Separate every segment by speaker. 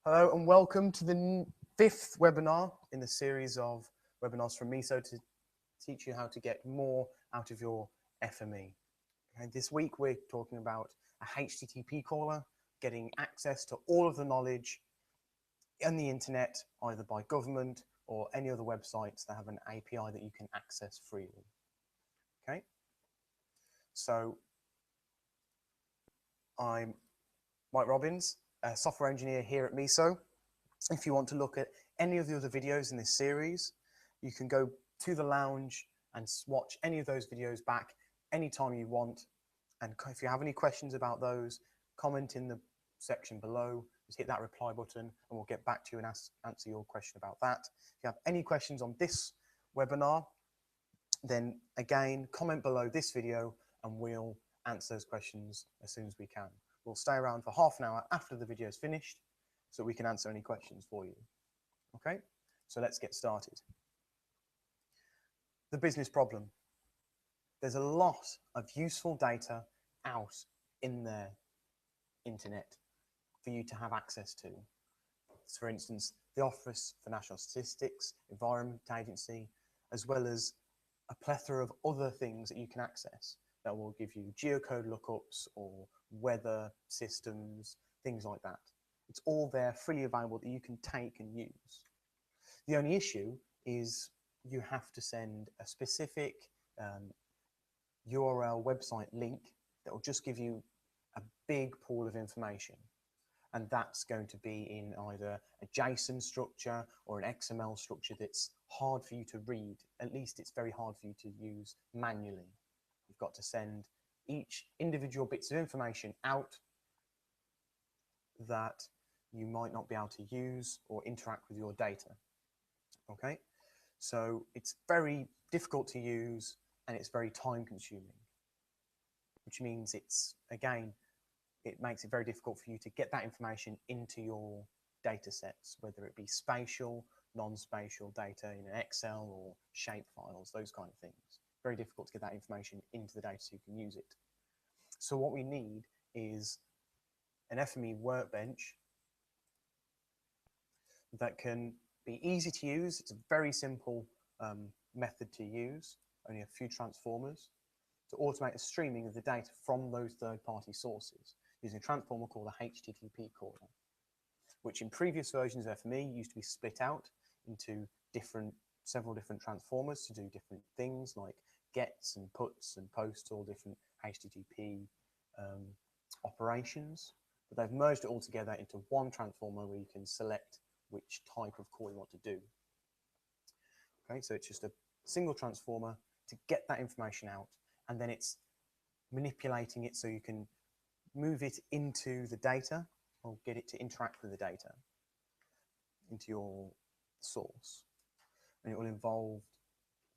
Speaker 1: Hello and welcome to the fifth webinar in the series of webinars from MISO to teach you how to get more out of your FME. Okay, this week we're talking about a HTTP caller, getting access to all of the knowledge on the internet, either by government or any other websites that have an API that you can access freely. Okay, so I'm Mike Robbins, a software engineer here at MISO. If you want to look at any of the other videos in this series, you can go to the lounge and watch any of those videos back anytime you want. And if you have any questions about those, comment in the section below. Just hit that reply button and we'll get back to you and answer your question about that. If you have any questions on this webinar, then again, comment below this video and we'll answer those questions as soon as we can. We'll stay around for half an hour after the video is finished so we can answer any questions for you. Okay, so let's get started. The business problem. There's a lot of useful data out in the internet for you to have access to. So for instance, the Office for National Statistics, Environment Agency, as well as a plethora of other things that you can access that will give you geocode lookups or weather systems, things like that. It's all there freely available that you can take and use. The only issue is you have to send a specific URL website link that will just give you a big pool of information. And that's going to be in either a JSON structure or an XML structure that's hard for you to read. At least it's very hard for you to use manually. You've got to send each individual bits of information out that you might not be able to use or interact with your data. Okay, so it's very difficult to use and it's very time consuming, which means it's, again, it makes it very difficult for you to get that information into your data sets, whether it be spatial, non-spatial data in an Excel or shape files, those kind of things. Very difficult to get that information into the data so you can use it. So what we need is an FME workbench that can be easy to use. It's a very simple method to use, only a few transformers, to automate the streaming of the data from those third-party sources using a transformer called a HTTP caller, which in previous versions of FME used to be split out into several different transformers to do different things like gets and puts and posts, all different HTTP operations. But they've merged it all together into one transformer where you can select which type of call you want to do. Okay, so it's just a single transformer to get that information out, and then it's manipulating it so you can move it into the data or get it to interact with the data into your source. And it will involve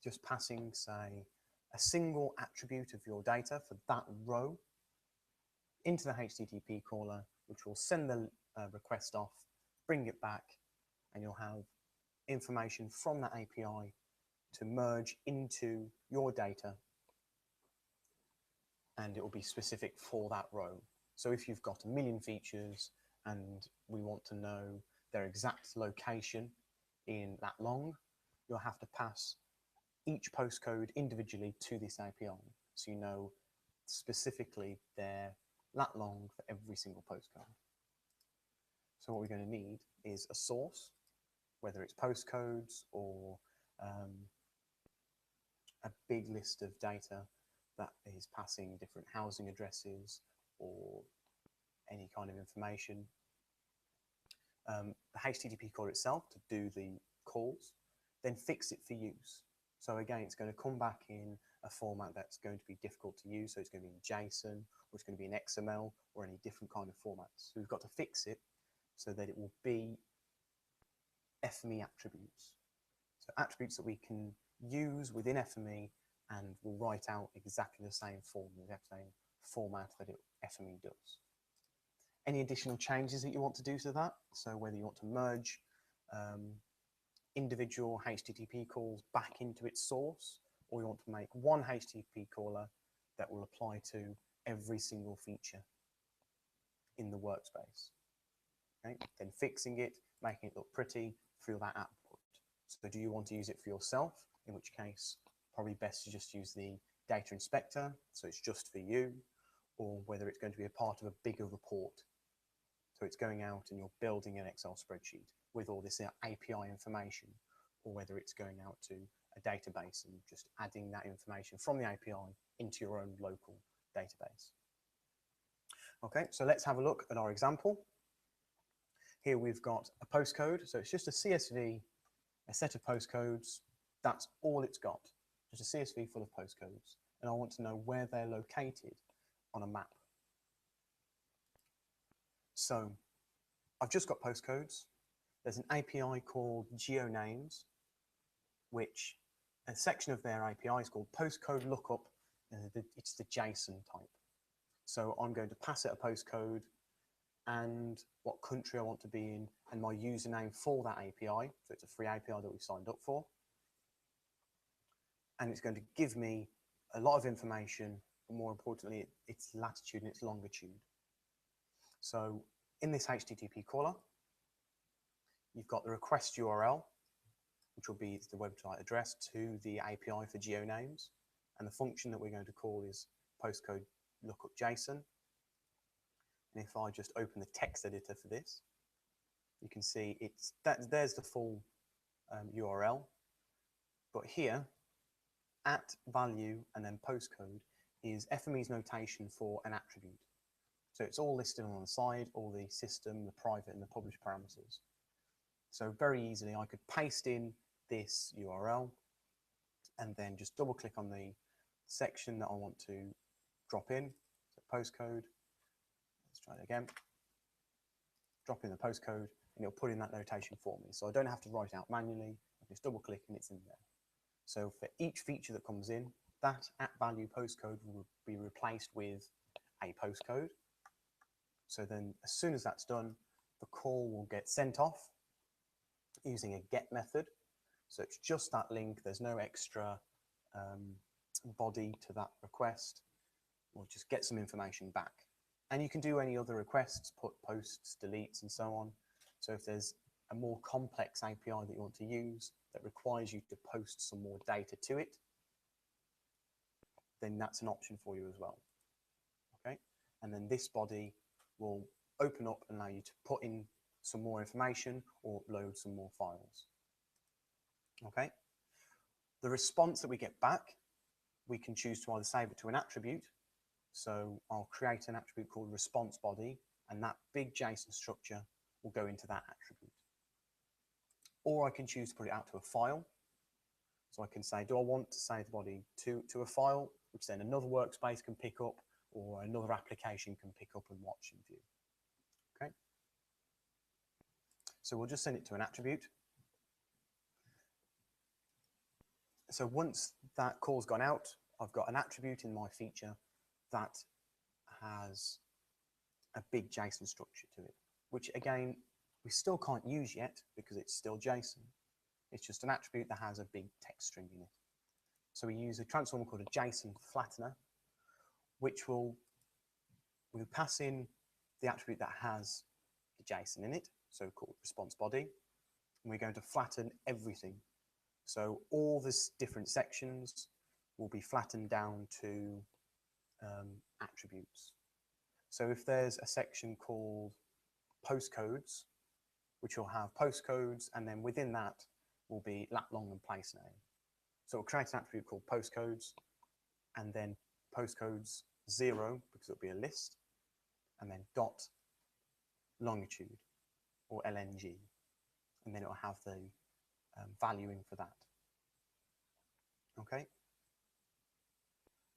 Speaker 1: just passing, say, a single attribute of your data for that row into the HTTP caller, which will send the request off, bring it back, and you'll have information from that API to merge into your data, and it will be specific for that row. So if you've got 1 million features and we want to know their exact location in that long, you'll have to pass each postcode individually to this API, so you know specifically their lat long for every single postcode. So what we're going to need is a source, whether it's postcodes or a big list of data that is passing different housing addresses or any kind of information. The HTTP caller itself to do the calls, then fix it for use. So again, it's going to come back in a format that's going to be difficult to use. So it's going to be in JSON, or it's going to be in XML, or any different kind of formats. So we've got to fix it so that it will be FME attributes. So attributes that we can use within FME and will write out exactly the same form, the same format that FME does. Any additional changes that you want to do to that, so whether you want to merge individual HTTP calls back into its source, or you want to make one HTTP caller that will apply to every single feature in the workspace. Okay, then fixing it, making it look pretty through that output. So do you want to use it for yourself? In which case, probably best to just use the data inspector, so it's just for you, or whether it's going to be a part of a bigger report. So it's going out and you're building an Excel spreadsheet with all this API information, or whether it's going out to a database and just adding that information from the API into your own local database. Okay, so let's have a look at our example. Here we've got a postcode, so it's just a CSV, a set of postcodes. That's all it's got, just a CSV full of postcodes. And I want to know where they're located on a map. So I've just got postcodes. There's an API called GeoNames, which a section of their API is called postcode lookup. It's the JSON type. So I'm going to pass it a postcode and what country I want to be in and my username for that API. So it's a free API that we signed up for. And it's going to give me a lot of information, but more importantly, its latitude and its longitude. So in this HTTP caller, you've got the request URL, which will be the website address to the API for GeoNames. And the function that we're going to call is postcode lookup JSON. And if I just open the text editor for this, you can see there's the full URL. But here, at value and then postcode is FME's notation for an attribute. So it's all listed on the side, all the system, the private and the published parameters. So very easily I could paste in this URL and then just double click on the section that I want to drop in. So postcode, let's try it again. Drop in the postcode and it'll put in that notation for me. So I don't have to write it out manually. I just double click and it's in there. So for each feature that comes in, that at value postcode will be replaced with a postcode. So then as soon as that's done, the call will get sent off using a get method. So it's just that link. There's no extra body to that request. We'll just get some information back. And you can do any other requests, put posts, deletes, and so on. So if there's a more complex API that you want to use that requires you to post some more data to it, then that's an option for you as well. Okay, and then this body will open up and allow you to put in some more information or upload some more files. Okay, the response that we get back, we can choose to either save it to an attribute. So I'll create an attribute called response body, and that big JSON structure will go into that attribute. Or I can choose to put it out to a file. So I can say, do I want to save the body to a file, which then another workspace can pick up, or another application can pick up and watch and view. Okay. So we'll just send it to an attribute. So once that call's gone out, I've got an attribute in my feature that has a big JSON structure to it, which again, we still can't use yet because it's still JSON. It's just an attribute that has a big text string in it. So we use a transformer called a JSON flattener, which we'll pass in the attribute that has the JSON in it, so called response body, and we're going to flatten everything. So all these different sections will be flattened down to attributes. So if there's a section called postcodes, which will have postcodes, and then within that will be lat long and place name. So we'll create an attribute called postcodes, and then postcodes 0, because it'll be a list, and then dot longitude, or LNG, and then it'll have the valuing for that. Okay.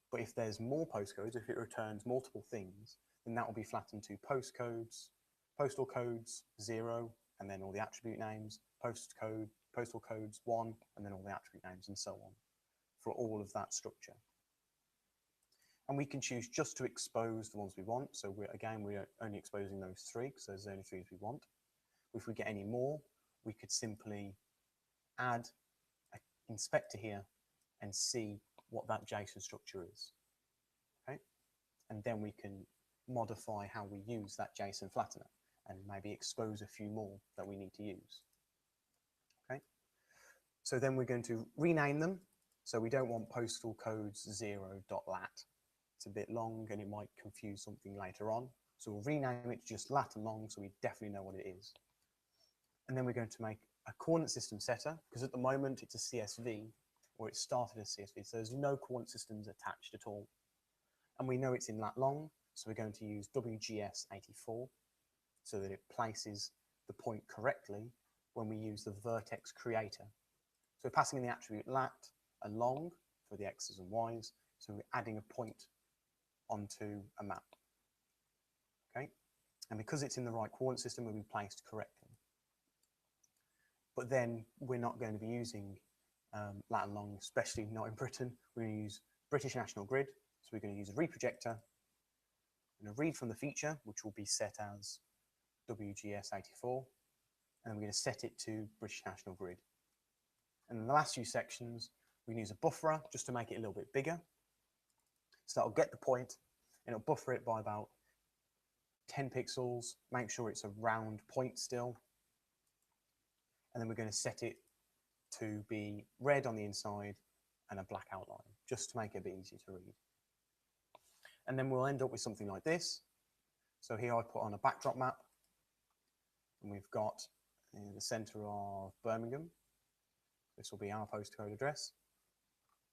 Speaker 1: But if there's more postcodes, if it returns multiple things, then that will be flattened to postcodes, postal codes 0, and then all the attribute names, postal codes 1, and then all the attribute names, and so on, for all of that structure. And we can choose just to expose the ones we want. So we're only exposing those 3, because those are the only 3 we want. If we get any more, we could simply add an inspector here and see what that JSON structure is. Okay, and then we can modify how we use that JSON flattener. and maybe expose a few more that we need to use. Okay. So then we're going to rename them. So we don't want postal codes 0.lat. It's a bit long and it might confuse something later on. So we'll rename it to just lat and long so we definitely know what it is. And then we're going to make a coordinate system setter, because at the moment it's a CSV, or it started as CSV, so there's no coordinate systems attached at all. And we know it's in lat long, so we're going to use WGS84 so that it places the point correctly when we use the vertex creator. So we're passing in the attribute lat and long for the x's and y's, so we're adding a point onto a map. Okay, and because it's in the right coordinate system, it will be placed correctly. But then we're not going to be using lat and long, especially not in Britain. We're going to use British National Grid. So we're going to use a reprojector. We're going to read from the feature, which will be set as WGS84. And we're going to set it to British National Grid. And in the last few sections, we can use a bufferer just to make it a little bit bigger. So that'll get the point, and it'll buffer it by about 10 pixels. Make sure it's a round point still. And then we're going to set it to be red on the inside and a black outline, just to make it a bit easier to read. And then we'll end up with something like this. So here I put on a backdrop map, and we've got in the center of Birmingham. This will be our postcode address.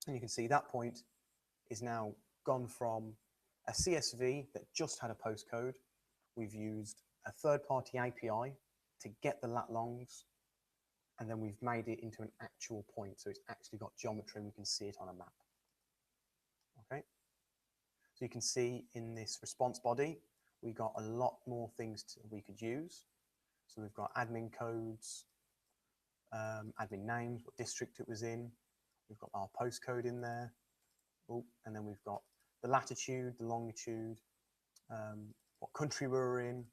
Speaker 1: And you can see that point is now gone from a CSV that just had a postcode. We've used a third-party API to get the lat longs, and then we've made it into an actual point. So it's actually got geometry and we can see it on a map. Okay. So you can see in this response body, we got a lot more things we could use. So we've got admin codes, admin names, what district it was in. We've got our postcode in there. Oh, and then we've got the latitude, the longitude, what country we were in,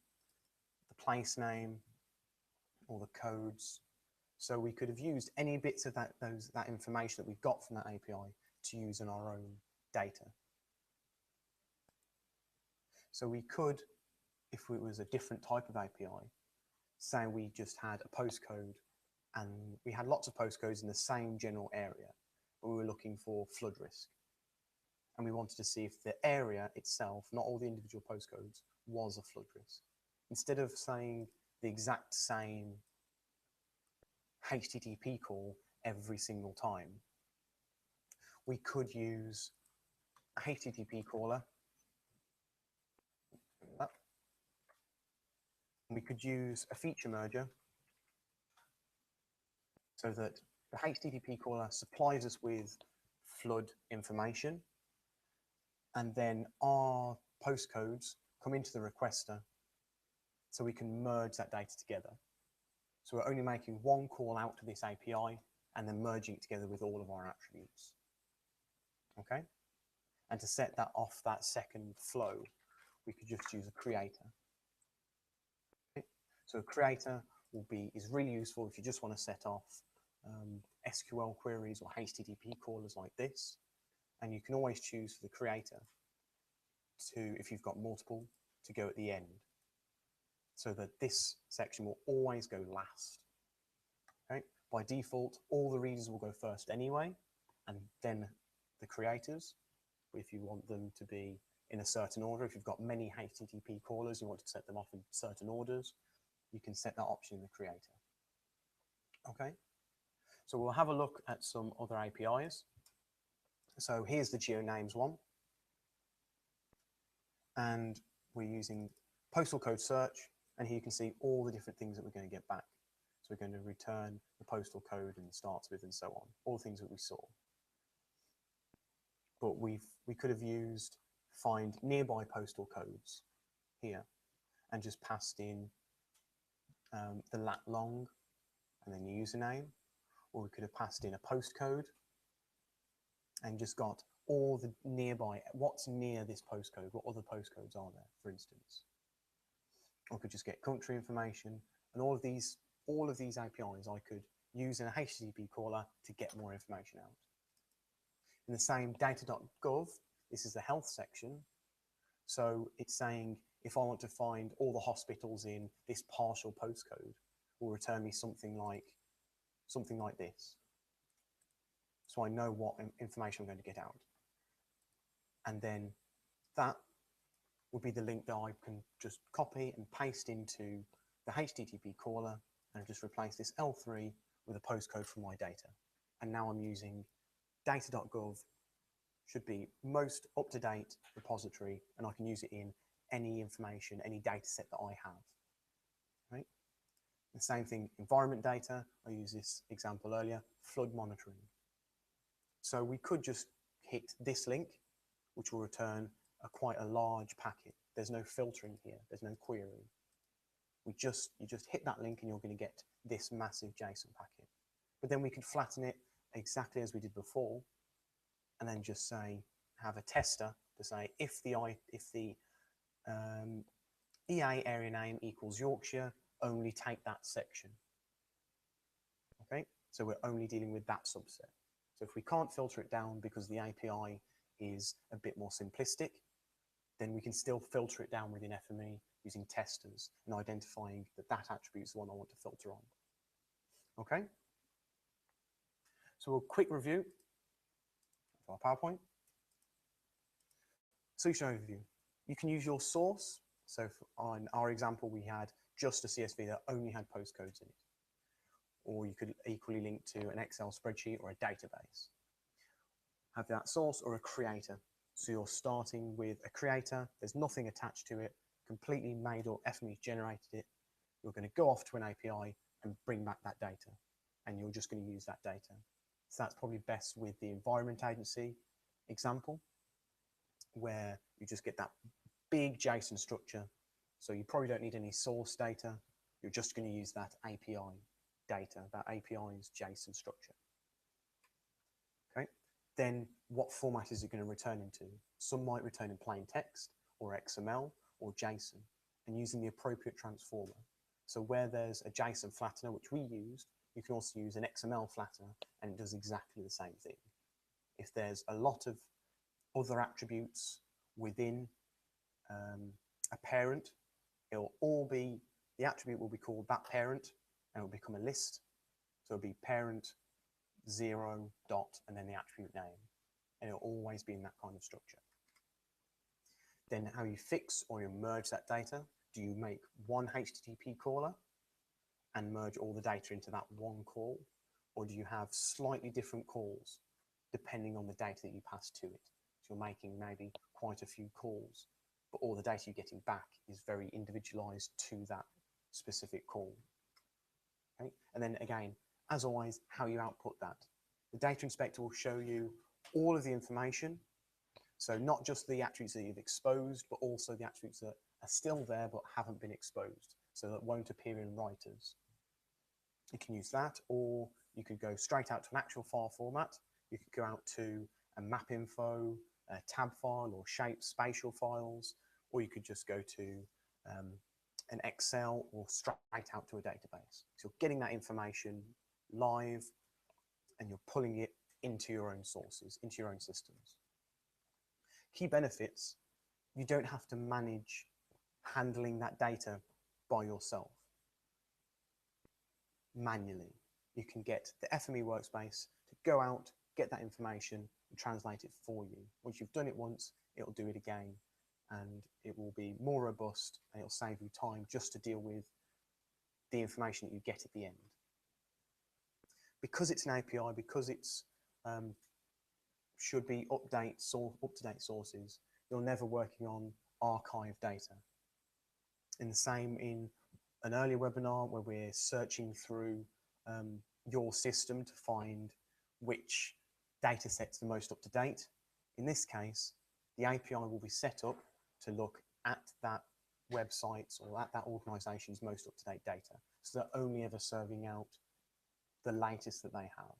Speaker 1: the place name, all the codes. So we could have used any bits of that information that we got from that API to use in our own data. So we could, if it was a different type of API, say we just had a postcode and we had lots of postcodes in the same general area, but we were looking for flood risk. And we wanted to see if the area itself, not all the individual postcodes, was a flood risk. Instead of saying the exact same HTTP call every single time, we could use a HTTP caller. We could use a feature merger so that the HTTP caller supplies us with flood information, and then our postcodes come into the requester so we can merge that data together. So we're only making one call out to this API and then merging it together with all of our attributes. Okay? And to set that off that second flow, we could just use a creator. Okay? So a creator is really useful if you just want to set off SQL queries or HTTP callers like this. And you can always choose for the creator to, if you've got multiple, to go at the end, so that this section will always go last. Okay? By default, all the readers will go first anyway, and then the creators, if you want them to be in a certain order. If you've got many HTTP callers, you want to set them off in certain orders, you can set that option in the creator. Okay? So we'll have a look at some other APIs. So here's the GeoNames one. And we're using postal code search, and here you can see all the different things that we're going to get back. So we're going to return the postal code and starts with and so on, all the things that we saw. But we could have used find nearby postal codes here and just passed in the lat long and then your username, or we could have passed in a postcode and just got all the nearby, what's near this postcode, what other postcodes are there, for instance. Or we could just get country information, and all of these APIs I could use in a HTTP caller to get more information out. In the same data.gov, this is the health section. So it's saying if I want to find all the hospitals in this partial postcode, will return me something like this. So I know what information I'm going to get out. And then that would be the link that I can just copy and paste into the HTTP caller and just replace this L3 with a postcode for my data. And now I'm using data.gov, should be most up-to-date repository, and I can use it in any information, any data set that I have. Right? The same thing, environment data. I used this example earlier, flood monitoring. So we could just hit this link, which will return quite a large packet. There's no filtering here. There's no query. You just hit that link and you're going to get this massive JSON packet. But then we could flatten it exactly as we did before, and then just say, have a tester to say if the EA area name equals Yorkshire, only take that section. Okay, so we're only dealing with that subset. So if we can't filter it down because the API is a bit more simplistic, then we can still filter it down within FME using testers and identifying that that attribute is the one I want to filter on. Okay, so a quick review of our PowerPoint. Solution overview. You can use your source. So on our example, we had just a CSV that only had postcodes in it. Or you could equally link to an Excel spreadsheet or a database. Have that source or a creator. So you're starting with a creator, there's nothing attached to it, completely made up, FME generated it. You're going to go off to an API and bring back that data, and you're just going to use that data. So that's probably best with the Environment Agency example, where you just get that big JSON structure. So you probably don't need any source data. You're just going to use that API data, that API's JSON structure. Okay. Then what format is it going to return into? Some might return in plain text or XML or JSON, and using the appropriate transformer. So where there's a JSON flattener, which we used, you can also use an XML flattener, and it does exactly the same thing. If there's a lot of other attributes within a parent, it'll all be, the attribute will be called that parent, and it will become a list. So it'll be parent 0 dot and then the attribute name, and it'll always be in that kind of structure. Then how you fix or you merge that data. Do you make one HTTP caller and merge all the data into that one call, or do you have slightly different calls depending on the data that you pass to it? So you're making maybe quite a few calls, but all the data you're getting back is very individualized to that specific call. Okay? And then again, as always, how you output that. The data inspector will show you all of the information. So not just the attributes that you've exposed, but also the attributes that are still there but haven't been exposed, so that won't appear in writers. You can use that, or you could go straight out to an actual file format. You could go out to a map info, a tab file, or shape spatial files, or you could just go to an Excel or straight out to a database. So you're getting that information live and you're pulling it into your own sources, into your own systems. Key benefits, you don't have to manage handling that data by yourself manually. You can get the FME workspace to go out, get that information and translate it for you. Once you've done it once, it'll do it again, and it will be more robust and it'll save you time just to deal with the information that you get at the end. Because it's an API, because it's should be up-to-date sources, you're never working on archive data. And the same in an earlier webinar where we're searching through your system to find which data set's the most up-to-date. In this case, the API will be set up to look at that website's or at that organization's most up-to-date data. So they're only ever serving out the latest that they have.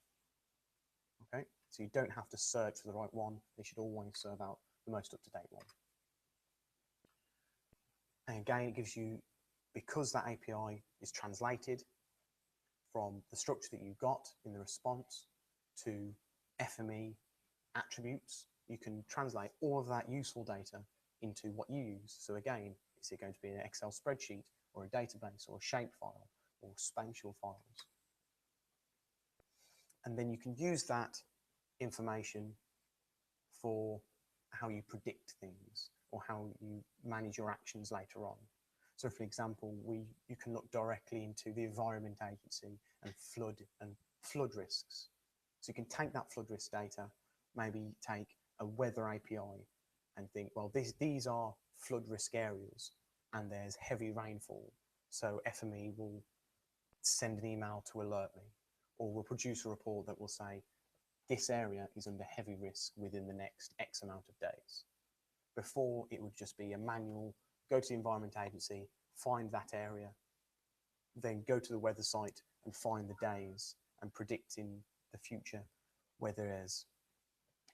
Speaker 1: Okay, so you don't have to search for the right one. They should always serve out the most up-to-date one. And again, it gives you, because that API is translated from the structure that you got in the response to FME attributes, you can translate all of that useful data into what you use. So again, Is it going to be an Excel spreadsheet or a database or a shapefile or spatial files? And then you can use that information for how you predict things or how you manage your actions later on. So for example, you can look directly into the Environment Agency and flood risks. So you can take that flood risk data, maybe take a weather API and think, well, these are flood risk areas and there's heavy rainfall. So FME will send an email to alert me, or will produce a report that will say, this area is under heavy risk within the next X amount of days. Before, it would just be a manual, go to the Environment Agency, find that area, then go to the weather site and find the days and predict in the future whether there's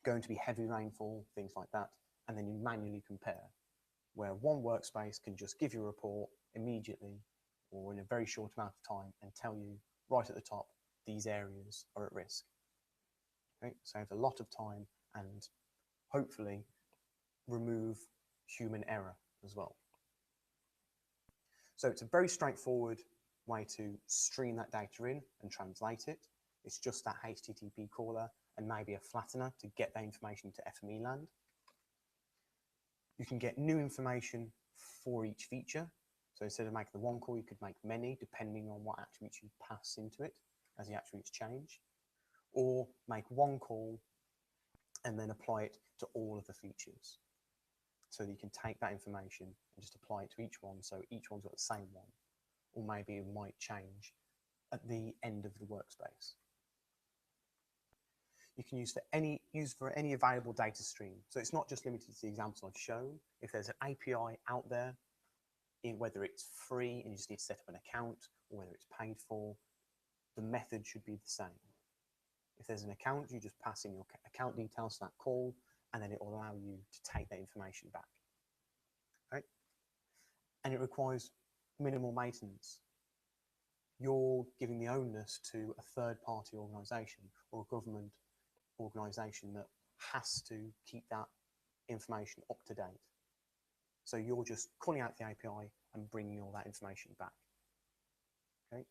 Speaker 1: going to be heavy rainfall, things like that, and then you manually compare, where one workspace can just give you a report immediately or in a very short amount of time and tell you right at the top, these areas are at risk. Okay? Save a lot of time and hopefully remove human error as well. So it's a very straightforward way to stream that data in and translate it. It's just that HTTP caller and maybe a flattener to get that information to FME land. You can get new information for each feature. So instead of making the one call, you could make many, depending on what attributes you pass into it as the attributes change. Or make one call and then apply it to all of the features. So that you can take that information and just apply it to each one, so each one's got the same one. Or maybe it might change at the end of the workspace. You can use for any available data stream. So it's not just limited to the examples I've shown. If there's an API out there, whether it's free and you just need to set up an account, or whether it's paid for, the method should be the same. If there's an account, you just pass in your account details to that call, and then it will allow you to take that information back. Right? And it requires minimal maintenance. You're giving the onus to a third-party organisation or a government organisation that has to keep that information up to date. So you're just calling out the API and bringing all that information back. Okay?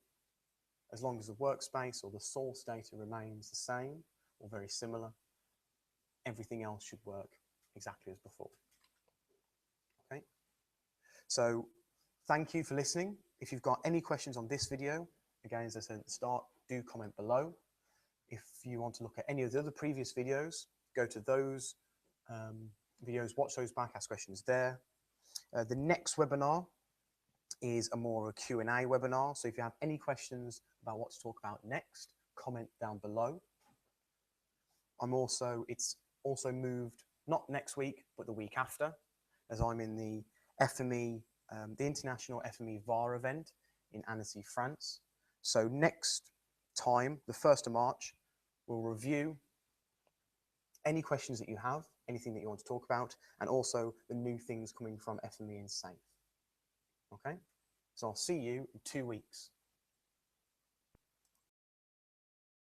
Speaker 1: As long as the workspace or the source data remains the same or very similar, everything else should work exactly as before. Okay? So thank you for listening. If you've got any questions on this video, again, as I said at the start, do comment below. If you want to look at any of the other previous videos, go to those videos, watch those back, ask questions there. The next webinar is a more Q&A webinar. So if you have any questions about what to talk about next, comment down below. It's also moved, not next week, but the week after, as I'm in the FME, the International FME VAR event in Annecy, France. So next time, the 1st of March, we'll review any questions that you have, anything that you want to talk about, and also the new things coming from FME and SAFE. Okay? So I'll see you in 2 weeks.